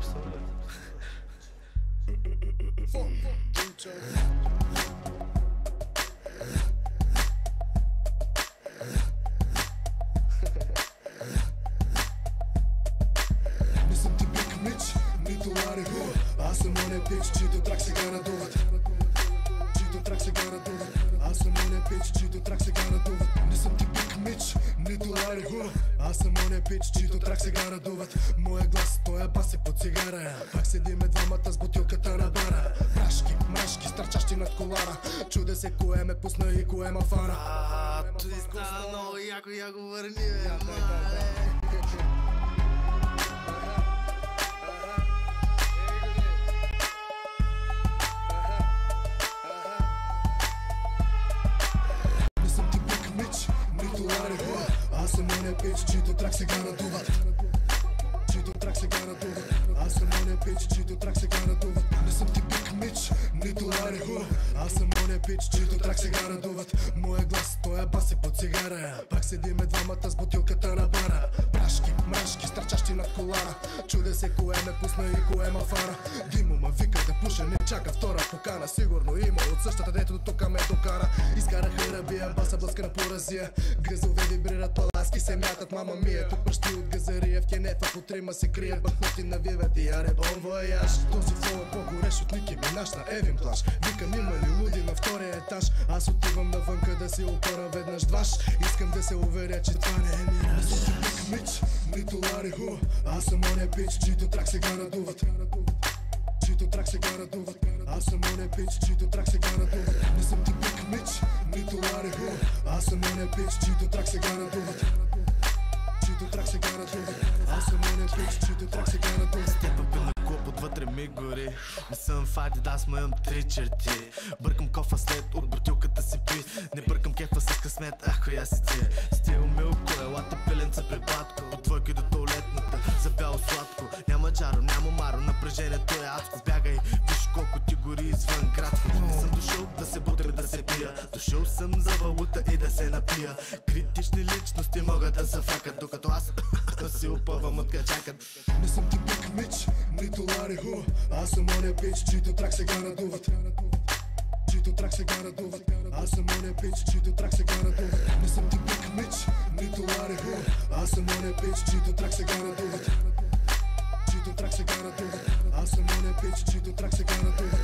представляете. Не съм ти Биг Мич, нито Лари Хуа. Аз съм оня пич, чийто трак сега надуват. Чийто трак сега надуват. Аз съм оня пич, чийто трак сега надуват. Не съм ти Биг Мич, нито Лари Хуа. Аз съм оня пич, чийто трак сега надуват. Моя глас, той е баси под цигара. Пак седиме двамата с бутилката на бара. Прашки, мрашки, стърчащи над колара. Чуде се кое ме пусна и кое ма фана. Той стана много яко върни, бе. Аз съм оня пич, чийто трак сега надуват. Чийто трак сега надуват. Аз съм оня пич, чийто трак сега надуват. Не съм ти Биг Мич, нито Лари Хуа. Аз съм оня пич, чийто трак сега надуват. Моя глас, той е баси под цигара. Пак седиме двамата с бутилката на бара. Прашки, мрашки, стърчащи над колара. Чуде се кое ме пусна и кое ма фара. Димо ма вика да пуша, не чака втора покана. Сигурно има от същата, дето до тука ме докара. Изкараха ръбия, баса блъска на поразия. Гризове вибрират, паласки се мятат, мама мия. Тук пръщи от газария, в кенефа по трима се крият. Бъхнати навиват и аре бон вояж. Този флоу е по-горещ от Ники Минаж на Евин плаж. Викам има ли луди на втория етаж. Аз отивам навънка да си опара веднъж дваш. Искам да се уверя, че това не е мираж. Не съм ти Биг Мич, нито Лари Хуа. Аз съм оня пич, чийто трак сега надуват. Чийто трак сега надуват. Аз съм оня пич, чийто трак сега надуват. Не съм ти Биг Мич, нито Лари Хуа. Аз съм оня пич, чийто трак сега надуват. Чийто трак сега надуват. Аз съм оня пич, чийто трак сега надуват. Степа пил на клуб, отвътре ми гори. Не съм в Адидас, но имам три черти. Бъркам кофа след от бутилката си пи. Не бъркам кефа с късмет, ах коя си ти. Стил милко, елате пиленца при батко. От двойки до туалетната, за бяло сладко. Няма джаро, няма маро, напрежението е адско. Бягай, виж колко ти гори извън градко. Не съм дошъл да се бутря, да се пия. Дошъл съм за валута и да се напия. Критични личности могат да зафакат, докато аз си опъвам от качакът. Не съм ти Биг Мич, нито Лари Хуа. Аз съм оня пич, чийто трак сега надуват. Чийто трак сега надуват. Аз съм оня пич, чийто трак сега надуват. Не съм ти Биг Мич, нито Лари Хуа. Аз съм оня пич, чийто трак сега надуват. Чийто трак сега надуват. Аз съм оня пич, чийто трак сега надуват.